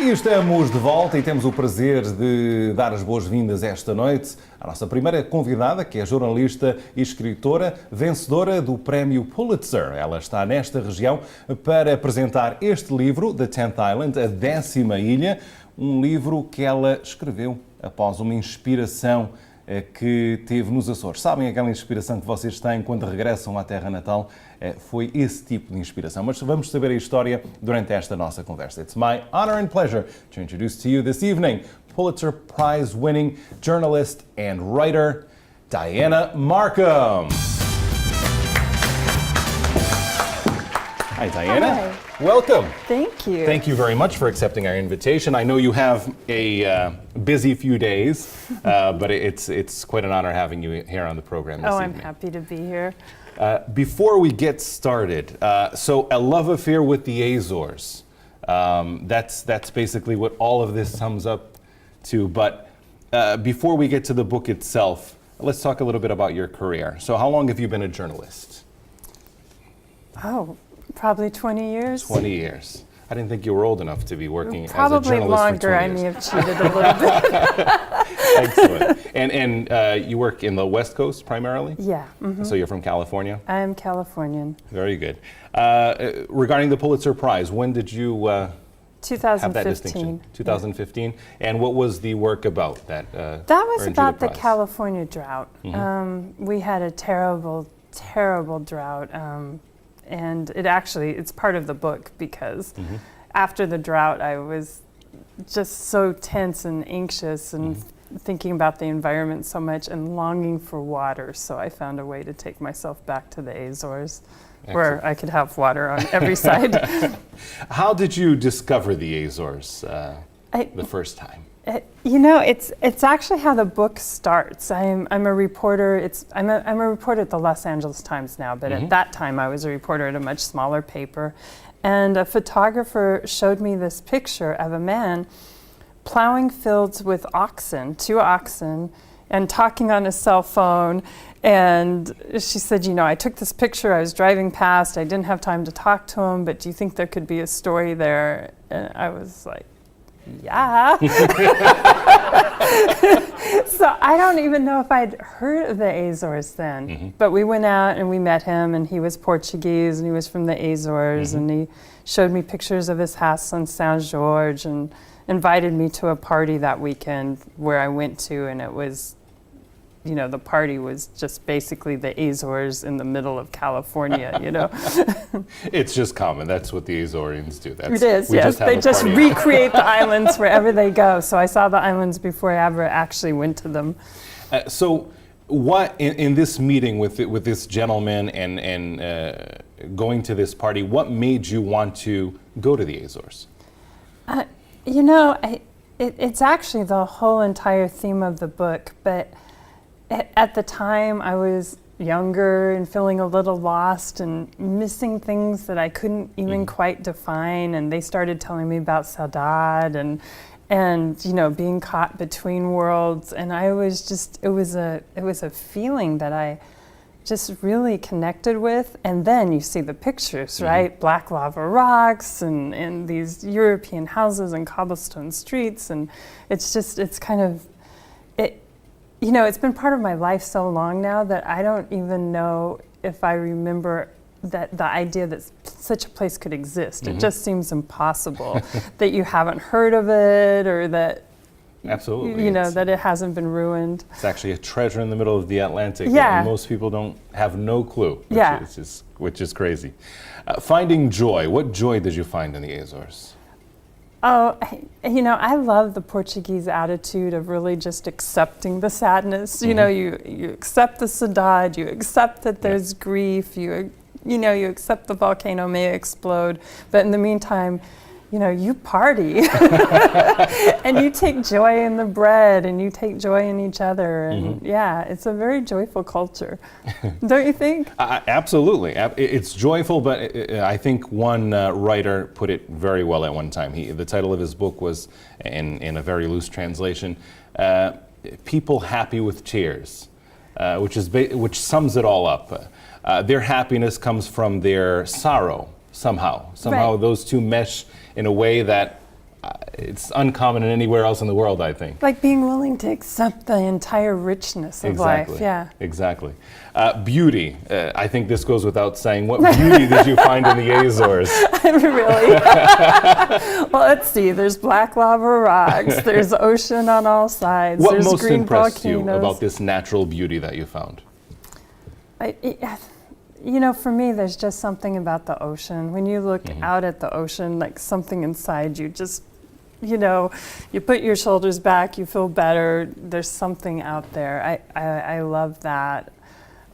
E estamos de volta e temos o prazer de dar as boas-vindas esta noite à nossa primeira convidada, que é jornalista e escritora, vencedora do Prémio Pulitzer. Ela está nesta região para apresentar este livro, The 10th Island, a 10ª Ilha, um livro que ela escreveu após uma inspiração que teve nos Açores. Sabem aquela inspiração que vocês têm quando regressam à terra natal? Foi esse tipo de inspiração. Mas vamos saber a história durante esta nossa conversa. It's my honor and pleasure to introduce to you this evening Pulitzer Prize winning journalist and writer, Diana Marcum. Hi, Diana. Hi. Welcome. Thank you. Thank you very much for accepting our invitation. I know you have a busy few days, but it's quite an honor having you here on the program this evening. I'm happy to be here. Before we get started, so a love affair with the Azores. That's basically what all of this sums up to. But before we get to the book itself, let's talk a little bit about your career. So how long have you been a journalist? Oh, probably 20 years. 20 years. I didn't think you were old enough to be working probably as a journalist longer. for 20 I years. may have cheated a little bit. Excellent. And you work in the West Coast primarily? Yeah. Mm-hmm. So you're from California? I'm Californian. Very good. Regarding the Pulitzer Prize, when did you have that distinction? 2015. And what was the work about that? That was earned you about the prize? California drought. Mm-hmm. We had a terrible, terrible drought. And it's part of the book because after the drought, I was just so tense and anxious and thinking about the environment so much and longing for water. So I found a way to take myself back to the Azores. Excellent. Where I could have water on every side. How did you discover the Azores the first time? It's actually how the book starts. I'm a reporter. I'm a reporter at the Los Angeles Times now, but at that time I was a reporter at a much smaller paper. And a photographer showed me this picture of a man plowing fields with two oxen, and talking on his cell phone. And she said, I took this picture, I was driving past, I didn't have time to talk to him, but do you think there could be a story there? And I was like, yeah. So I don't even know if I'd heard of the Azores then. But we went out and we met him, and he was Portuguese and he was from the Azores, and he showed me pictures of his house on São Jorge and invited me to a party that weekend where I went to, and it was, the party was just basically the Azores in the middle of California, It's just common. That's what the Azoreans do. It is, yes. They just recreate the islands wherever they go. So I saw the islands before I ever actually went to them. So what, in this meeting with this gentleman and going to this party, what made you want to go to the Azores? It's actually the whole entire theme of the book, but at the time I was younger and feeling a little lost and missing things that I couldn't even quite define, and they started telling me about saudade and being caught between worlds, and I was just it was a feeling that I just really connected with. And then you see the pictures, right? Black lava rocks and these European houses and cobblestone streets, and it's been part of my life so long now that I don't even know if I remember that the idea that such a place could exist. It just seems impossible that you haven't heard of it, or that absolutely that it hasn't been ruined. It's actually a treasure in the middle of the Atlantic. Yeah. And most people have no clue, Yeah. which is crazy. Finding joy. What joy did you find in the Azores? Oh, I love the Portuguese attitude of really just accepting the sadness. You accept the saudade, you accept that there's grief, you accept the volcano may explode, but in the meantime, you party and you take joy in the bread and you take joy in each other. And it's a very joyful culture. Don't you think? Absolutely. It's joyful, but I think one writer put it very well at one time. The title of his book was, in a very loose translation, People Happy with Tears, which sums it all up. Their happiness comes from their sorrow somehow. Right. Those two mesh in a way that it's uncommon anywhere else in the world, I think. Like being willing to accept the entire richness of life. Yeah. Exactly. Beauty. I think this goes without saying. What beauty did you find in the Azores? Really? Well, let's see. There's black lava rocks. There's ocean on all sides. What there's most green impressed volcanoes. you about this natural beauty that you found? You know, for me, there's just something about the ocean. When you look out at the ocean, like something inside you just, you know, you put your shoulders back, you feel better. There's something out there. I love that.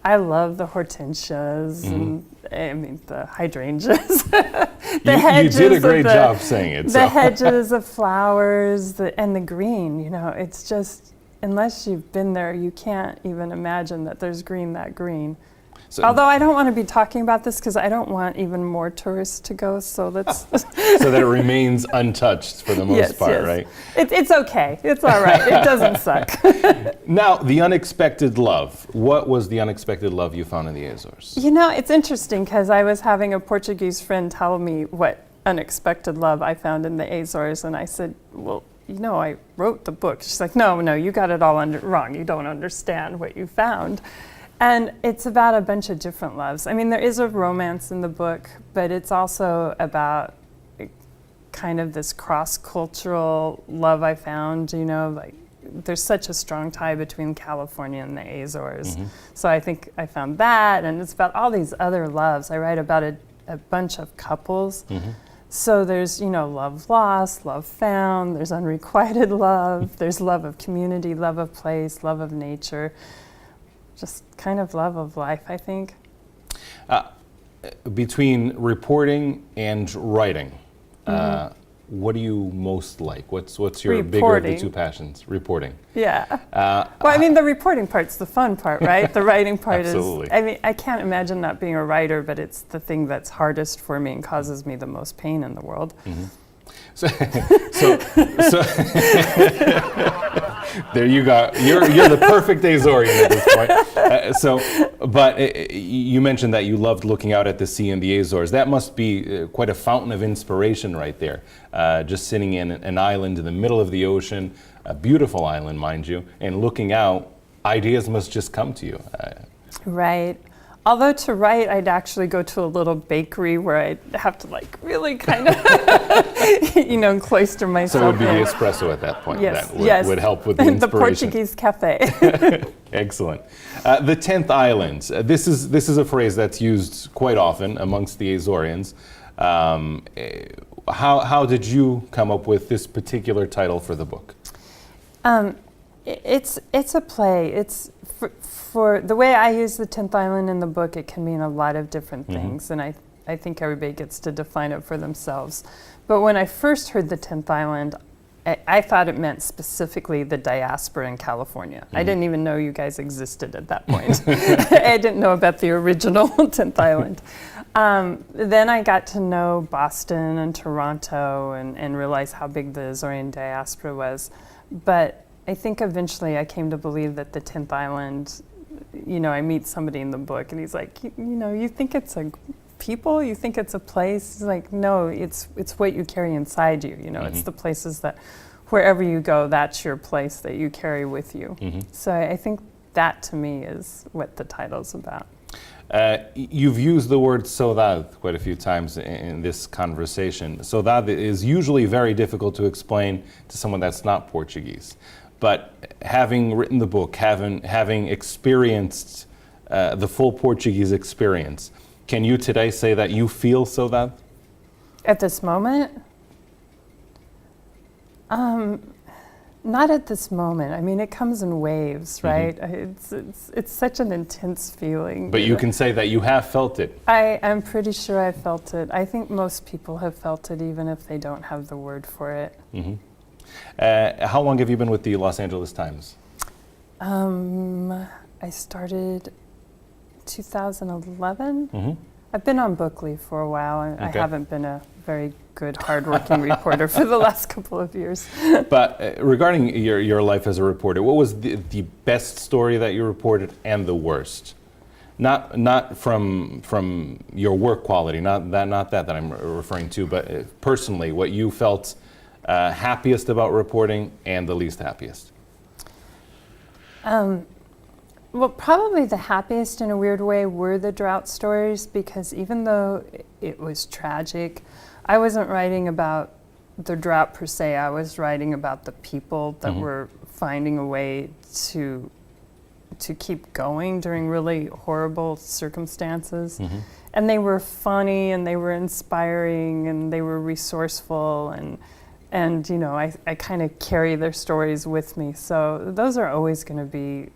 I love the hortensias and I mean the hydrangeas. You did a great job saying it. The hedges of flowers and the green, you know, it's just, unless you've been there, you can't even imagine that there's green that green. So, although I don't want to be talking about this because I don't want even more tourists to go, so let's... so that it remains untouched for the most part, right? It's okay. It's all right. It doesn't suck. Now, the unexpected love. What was the unexpected love you found in the Azores? You know, it's interesting because I was having a Portuguese friend tell me what unexpected love I found in the Azores, and I said, well, you know, I wrote the book. She's like, no, you got it all wrong. You don't understand what you found. And it's about a bunch of different loves. I mean, there is a romance in the book, but it's also about kind of this cross-cultural love I found, you know, like there's such a strong tie between California and the Azores. So I think I found that, and it's about all these other loves. I write about a bunch of couples. So there's, you know, love lost, love found, there's unrequited love, there's love of community, love of place, love of nature. Just kind of love of life, I think. Between reporting and writing, what do you most like? What's your bigger of the two passions? Reporting. Yeah. Well, I mean, the reporting part's the fun part, right? The writing part Absolutely. is, I mean, I can't imagine not being a writer, but it's the thing that's hardest for me and causes me the most pain in the world. So there you go. You're the perfect Azorian at this point. But you mentioned that you loved looking out at the sea in the Azores. That must be quite a fountain of inspiration right there. Just sitting in an island in the middle of the ocean, a beautiful island, mind you, and looking out, ideas must just come to you. Right. Although to write, I'd actually go to a little bakery where I'd have to like really kind of, you know, cloister myself. So it would be in. the espresso at that point. Yes, That would help with the inspiration. The Portuguese cafe. Excellent. The 10th island. This is a phrase that's used quite often amongst the Azorians. How did you come up with this particular title for the book? It's a play. It's for the way I use the 10th island in the book, it can mean a lot of different things, and I think everybody gets to define it for themselves. But when I first heard the 10th island, I thought it meant specifically the diaspora in California. I didn't even know you guys existed at that point. I didn't know about the original 10th island. Then I got to know Boston and Toronto and realize how big the Azorian diaspora was. But I think eventually I came to believe that the 10th island, you know, I meet somebody in the book and he's like, you know, you think it's a people? You think it's a place? He's like, no, it's what you carry inside you. You know, it's the places that wherever you go, that's your place that you carry with you. So I think that to me is what the title's about. You've used the word saudade quite a few times in this conversation. Saudade is usually very difficult to explain to someone that's not Portuguese. But having written the book, having experienced the full Portuguese experience, can you today say that you feel saudade? At this moment? Not at this moment. I mean, it comes in waves, right? It's such an intense feeling. But you can say that you have felt it. I'm pretty sure I felt it. I think most people have felt it, even if they don't have the word for it. How long have you been with the Los Angeles Times? I started 2011. I've been on book leave for a while. I haven't been a very good, hardworking reporter for the last couple of years. But regarding your life as a reporter, what was the best story that you reported and the worst? Not from your work quality, not that I'm referring to, but personally, what you felt happiest about reporting and the least happiest? Well, probably the happiest in a weird way were the drought stories, because even though it was tragic, I wasn't writing about the drought per se. I was writing about the people that were finding a way to keep going during really horrible circumstances. And they were funny, and they were inspiring, and they were resourceful, and you know, I kind of carry their stories with me. So those are always going to be,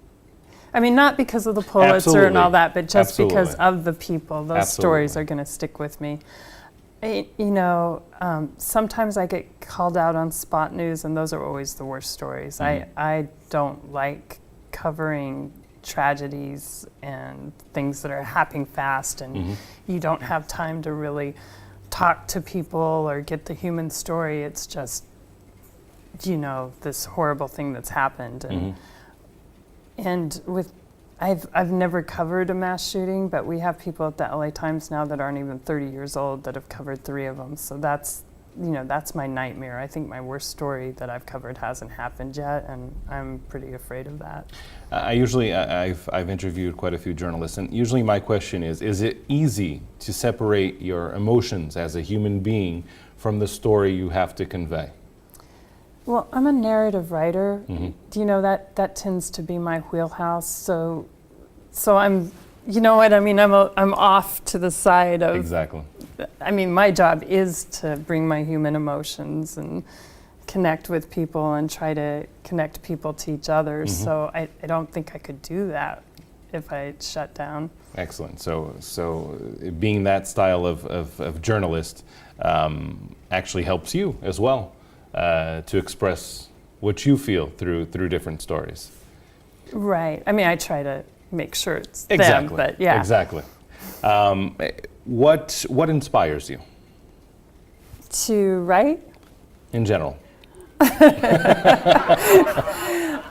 I mean, not because of the Pulitzer and all that, but just because of the people. Those stories are going to stick with me. You know, sometimes I get called out on spot news, and those are always the worst stories. I don't like covering tragedies and things that are happening fast, and you don't have time to really talk to people or get the human story. It's just, you know, this horrible thing that's happened. And with, I've never covered a mass shooting, but we have people at the LA Times now that aren't even 30 years old that have covered 3 of them. So that's, you know, that's my nightmare. I think my worst story that I've covered hasn't happened yet, and I'm pretty afraid of that. I've interviewed quite a few journalists, and usually my question is it easy to separate your emotions as a human being from the story you have to convey? Well, I'm a narrative writer. Do you know that tends to be my wheelhouse? So I'm, you know what I mean? I'm off to the side of. Exactly. I mean, my job is to bring my human emotions and connect with people and try to connect people to each other. So I don't think I could do that if I shut down. Excellent. So being that style of journalist actually helps you as well. To express what you feel through different stories. Right. I mean, I try to make sure it's them, but yeah. Exactly. What inspires you? To write? In general.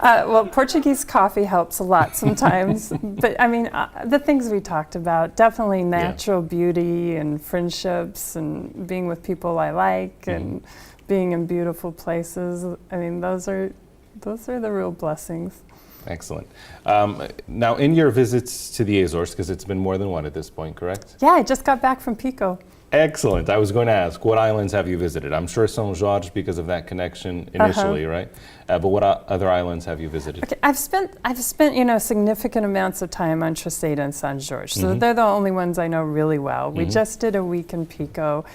Well, Portuguese coffee helps a lot sometimes. But I mean, the things we talked about, definitely natural beauty and friendships and being with people I like and being in beautiful places. I mean, those are the real blessings. Excellent. Now, in your visits to the Azores, because it's been more than one at this point, correct? Yeah, I just got back from Pico. Excellent. I was going to ask, what islands have you visited? I'm sure São Jorge because of that connection initially, right? But what other islands have you visited? Okay, I've spent you know, significant amounts of time on Trezeguet and São Jorge, so they're the only ones I know really well. We just did a week in Pico,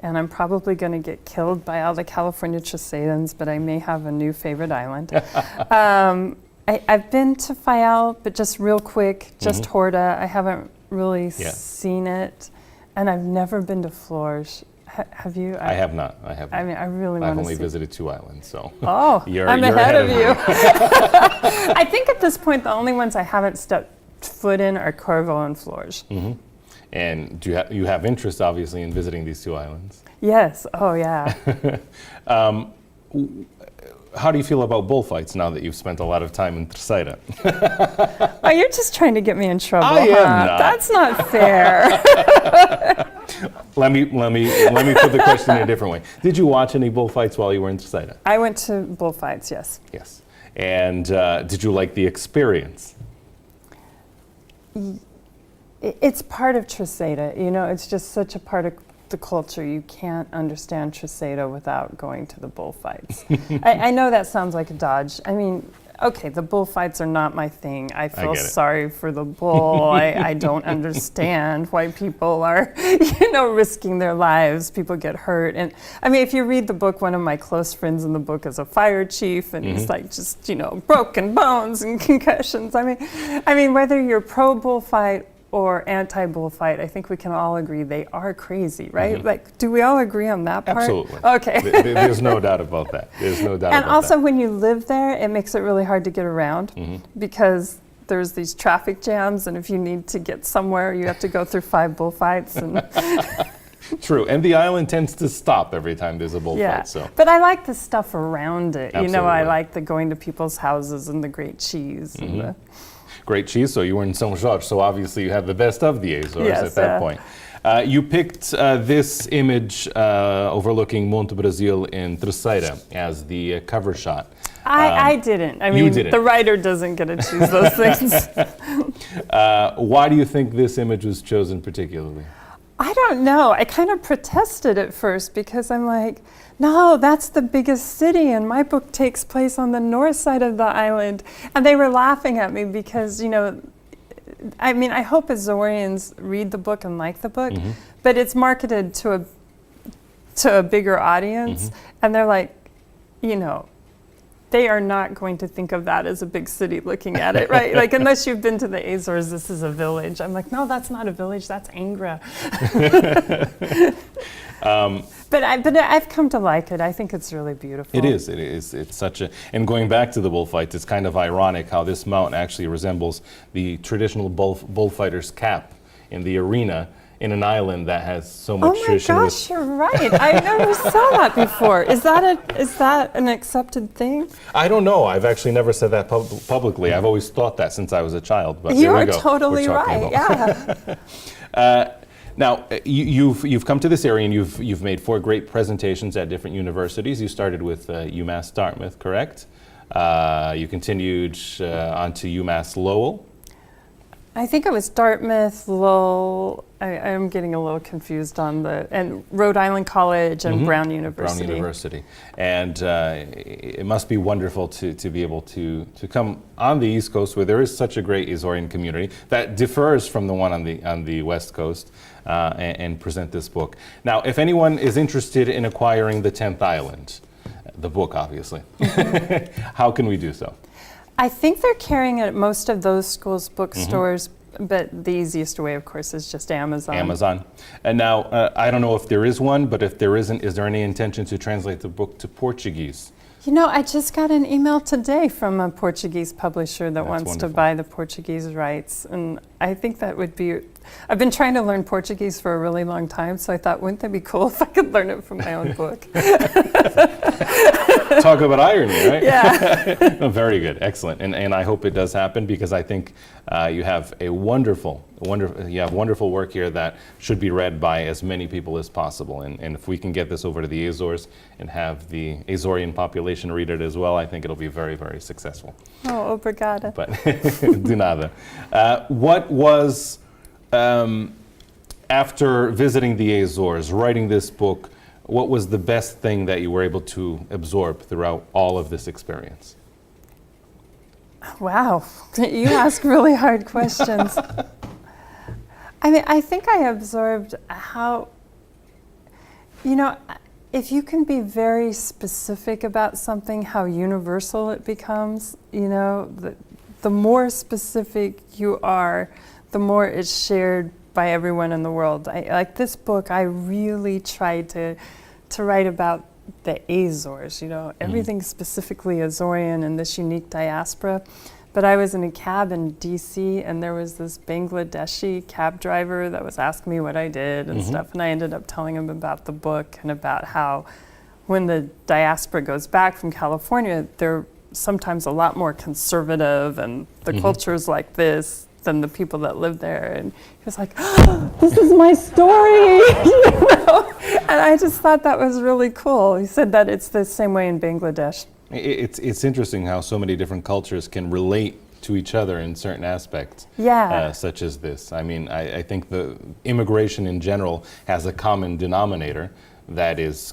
and I'm probably going to get killed by all the California Trezeguetans, but I may have a new favorite island. I've been to Fayal, but just real quick, just HORA. I haven't really seen it. And I've never been to Flores. Have you? I have not. I have not. I mean, I really want to see. I've only visited 2 islands, so. Oh, I'm ahead of you. I think at this point, the only ones I haven't stepped foot in are Corvo and Flores. And do you have interest, obviously, in visiting these 2 islands? Yes. Oh, yeah. How do you feel about bullfights now that you've spent a lot of time in Terceira? Oh, you're just trying to get me in trouble. I am not. That's not fair. Let me put the question in a different way. Did you watch any bullfights while you were in Terceira? I went to bullfights, yes. Yes. And did you like the experience? It's part of Trezeguet. You know, it's just such a part of the culture. You can't understand Trezeguet without going to the bullfights. I know that sounds like a dodge. I mean, okay, the bullfights are not my thing. I feel sorry for the bull. I don't understand why people are, you know, risking their lives. People get hurt. And I mean, if you read the book, one of my close friends in the book is a fire chief, and he's like, just, you know, broken bones and concussions. I mean, whether you're pro bullfight or anti-bullfight, I think we can all agree they are crazy, right? Like, do we all agree on that part? Absolutely. Okay. There's no doubt about that. There's no doubt about that. And also, when you live there, it makes it really hard to get around because there's these traffic jams, and if you need to get somewhere, you have to go through 5 bullfights. And True, and the island tends to stop every time there's a bullfight. So. But I like the stuff around it. Absolutely. You know, I like the going to people's houses and the great cheese. And the great cheese, so you were in São Jorge, so obviously you had the best of the Azores at that point. You picked this image overlooking Monte Brasil in Terceira as the cover shot. I didn't. I mean, you didn't. The writer doesn't get to choose those things. Why do you think this image was chosen particularly? I don't know. I kind of protested at first because I'm like, no, that's the biggest city, and my book takes place on the north side of the island. And they were laughing at me because, you know, I mean, I hope Azorians read the book and like the book, but it's marketed to a bigger audience, and they're like, you know, they are not going to think of that as a big city looking at it, right? Like, unless you've been to the Azores, this is a village. I'm like, no, that's not a village, that's Angra. But I've come to like it. I think it's really beautiful. It is. It's such a, and going back to the bullfights, it's kind of ironic how this mountain actually resembles the traditional bullfighter's cap in the arena in an island that has so much tradition. Oh my gosh, you're right. I never saw that before. Is that an accepted thing? I don't know. I've actually never said that publicly. I've always thought that since I was a child. But You here we are go. totally right. Yeah. Now, you've come to this area and you've made 4 great presentations at different universities. You started with UMass Dartmouth, correct? You continued on to UMass Lowell. I think it was Dartmouth, Lowell. I'm getting a little confused on and Rhode Island College and Brown University. Brown University. And it must be wonderful to be able to come on the East Coast where there is such a great Azorian community that differs from the one on the West Coast and present this book. Now, if anyone is interested in acquiring The 10th Island, the book obviously, how can we do so? I think they're carrying it at most of those schools' bookstores, but the easiest way, of course, is just Amazon. Amazon. And now, I don't know if there is one, but if there isn't, is there any intention to translate the book to Portuguese? You know, I just got an email today from a Portuguese publisher that wants wonderful. to buy the Portuguese rights, and I think that would be... I've been trying to learn Portuguese for a really long time, so I thought, wouldn't that be cool if I could learn it from my own book? Talk about irony, right? Yeah. No, very good, excellent, and I hope it does happen because I think you have a wonderful work here that should be read by as many people as possible, and if we can get this over to the Azores and have the Azorian population read it as well, I think it'll be very, very successful. Oh, obrigada. But de nada. What was after visiting the Azores, writing this book, what was the best thing that you were able to absorb throughout all of this experience? Wow, you ask really hard questions. I mean, I think I absorbed how, you know, if you can be very specific about something, how universal it becomes, you know, the more specific you are, the more it's shared by everyone in the world. Like this book, I really tried to write about the Azores, you know, everything specifically Azorian and this unique diaspora. But I was in a cab in DC and there was this Bangladeshi cab driver that was asking me what I did and stuff, and I ended up telling him about the book and about how when the diaspora goes back from California, they're sometimes a lot more conservative and the culture's like this than the people that live there. And he was like, oh, this is my story, you know? And I just thought that was really cool. He said that it's the same way in Bangladesh. It's interesting how so many different cultures can relate to each other in certain aspects, such as this. I mean, I think the immigration in general has a common denominator that is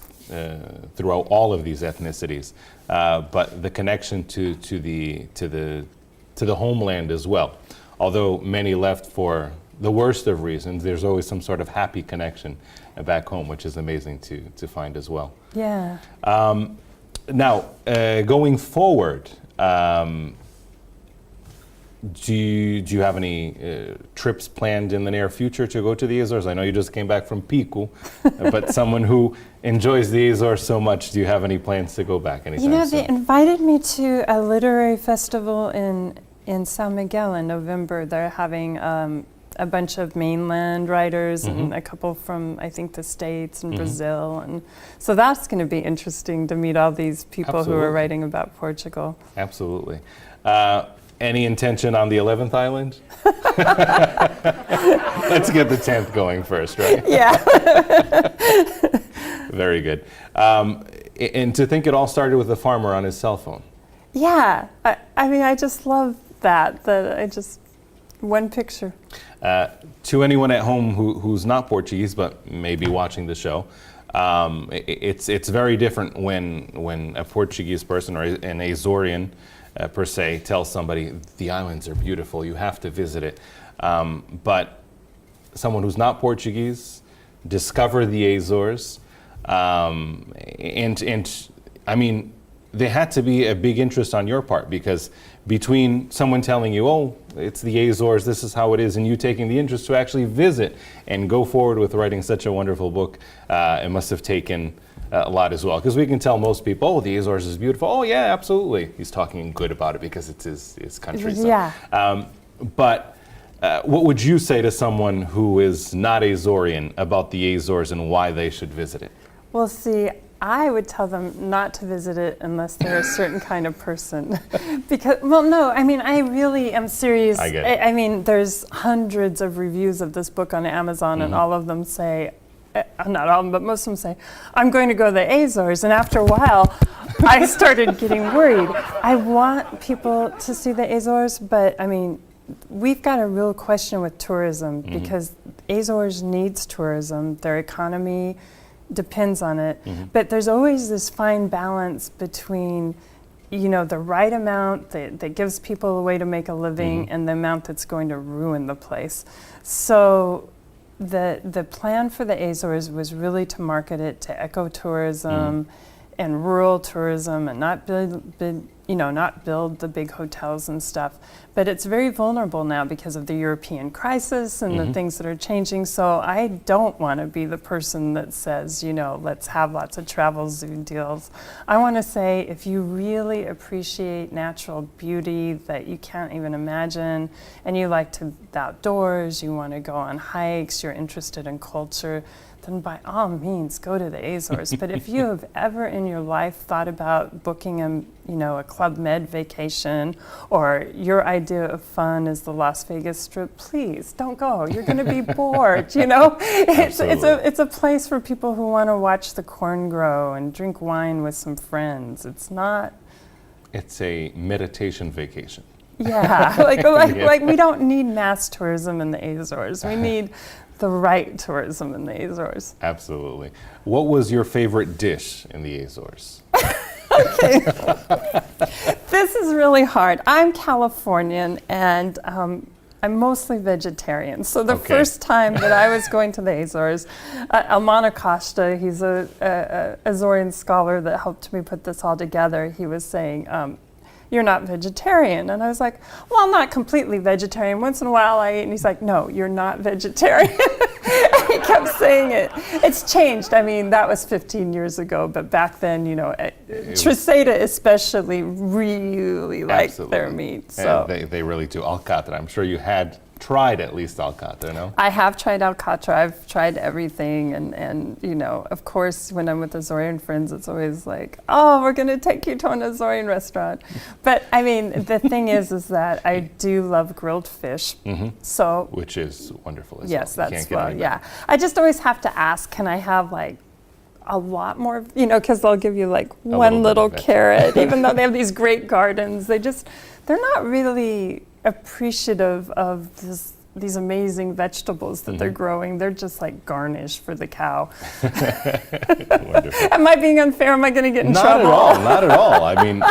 throughout all of these ethnicities, but the connection to the homeland as well. Although many left for the worst of reasons, there's always some sort of happy connection back home, which is amazing to find as well. Yeah. Now, going forward, do you have any trips planned in the near future to go to the Azores? I know you just came back from Pico, but someone who enjoys the Azores so much, do you have any plans to go back anytime You know, soon? they invited me to a literary festival in San Miguel in November. They're having a bunch of mainland writers and a couple from, I think, the States and Brazil. And so that's going to be interesting to meet all these people who are writing about Portugal. Absolutely. Any intention on the 11th island? Let's get the 10th going first, right? Yeah. Very good. And to think it all started with a farmer on his cell phone. Yeah. I mean, I just love that one picture. To anyone at home who's not Portuguese but may be watching the show, it's very different when a Portuguese person or an Azorian per se tells somebody the islands are beautiful, you have to visit it. But someone who's not Portuguese discover the Azores, and I mean, there had to be a big interest on your part, because between someone telling you, oh, it's the Azores, this is how it is, and you taking the interest to actually visit and go forward with writing such a wonderful book, it must have taken a lot as well. Because we can tell most people, oh, the Azores is beautiful. Oh, yeah, absolutely. He's talking good about it because it's his country. Yeah. But what would you say to someone who is not Azorian about the Azores and why they should visit it? Well, see, I would tell them not to visit it unless they're a certain kind of person. Because, well, no, I mean, I really am serious. I get it. I mean, there's hundreds of reviews of this book on Amazon, and all of them say, not all of them, but most of them say, I'm going to go to the Azores. And after a while, I started getting worried. I want people to see the Azores, but I mean, we've got a real question with tourism, because Azores needs tourism. Their economy depends on it. But there's always this fine balance between, you know, the right amount that gives people a way to make a living and the amount that's going to ruin the place. So the plan for the Azores was really to market it to ecotourism and rural tourism, and not build the big hotels and stuff. But it's very vulnerable now because of the European crisis and the things that are changing. So I don't want to be the person that says, you know, let's have lots of travel zoo deals. I want to say, if you really appreciate natural beauty that you can't even imagine, and you like the outdoors, you want to go on hikes, you're interested in culture, then by all means go to the Azores. But if you have ever in your life thought about booking a Club Med vacation, or your idea of fun is the Las Vegas Strip, please don't go. You're going to be bored. You know, it's a place for people who want to watch the corn grow and drink wine with some friends. It's not. It's a meditation vacation. Yeah, like we don't need mass tourism in the Azores. We need the right tourism in the Azores. Absolutely. What was your favorite dish in the Azores? Okay. This is really hard. I'm Californian, and I'm mostly vegetarian. So the first time that I was going to the Azores, Almano Costa, he's a Azorean scholar that helped me put this all together, he was saying, you're not vegetarian. And I was like, well, I'm not completely vegetarian. Once in a while I eat. And he's like, no, you're not vegetarian. And he kept saying it. It's changed. I mean, that was 15 years ago. But back then, you know, Treseda especially really liked their meat. So they really do. Alcatra, I'm sure you had tried at least Alcatra, no? I have tried Alcatra. I've tried everything. And you know, of course, when I'm with Azorean friends, it's always like, oh, we're going to take you to an Azorean restaurant. But I mean, the thing is that I do love grilled fish. So, which is wonderful as yes, well. that's well, yeah. I just always have to ask, can I have like a lot more, you know, because they'll give you like one little carrot, even though they have these great gardens. They're not really appreciative of these amazing vegetables that they're growing. They're just like garnish for the cow. Am I being unfair? Am I going to get in trouble? Not at all. I mean,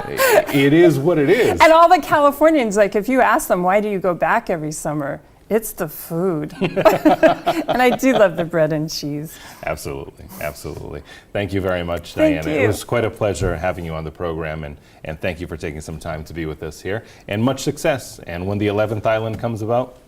it is what it is. And all the Californians, like, if you ask them, why do you go back every summer? It's the food. And I do love the bread and cheese. Absolutely, absolutely. Thank you very much, Diana. Thank you. It was quite a pleasure having you on the program, and thank you for taking some time to be with us here. And much success. And when the 11th island comes about,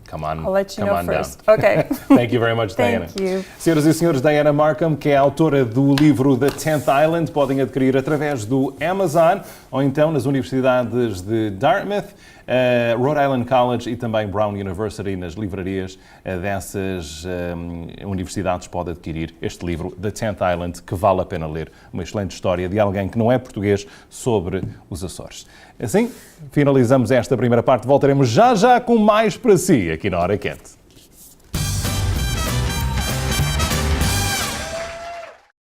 Come on, I'll let you come know on first. down. Okay. Thank you very much, Diana. Thank you. Senhoras e senhores, Diana Marcum, que é a autora do livro The 10th Island, podem adquirir através do Amazon ou então nas universidades de Dartmouth, Rhode Island College e também Brown University, nas livrarias dessas universidades pode adquirir este livro, The 10th Island, que vale a pena ler. Uma excelente história de alguém que não é português sobre os Açores. Assim, finalizamos esta primeira parte. Voltaremos já com mais para si aqui na Hora Quente.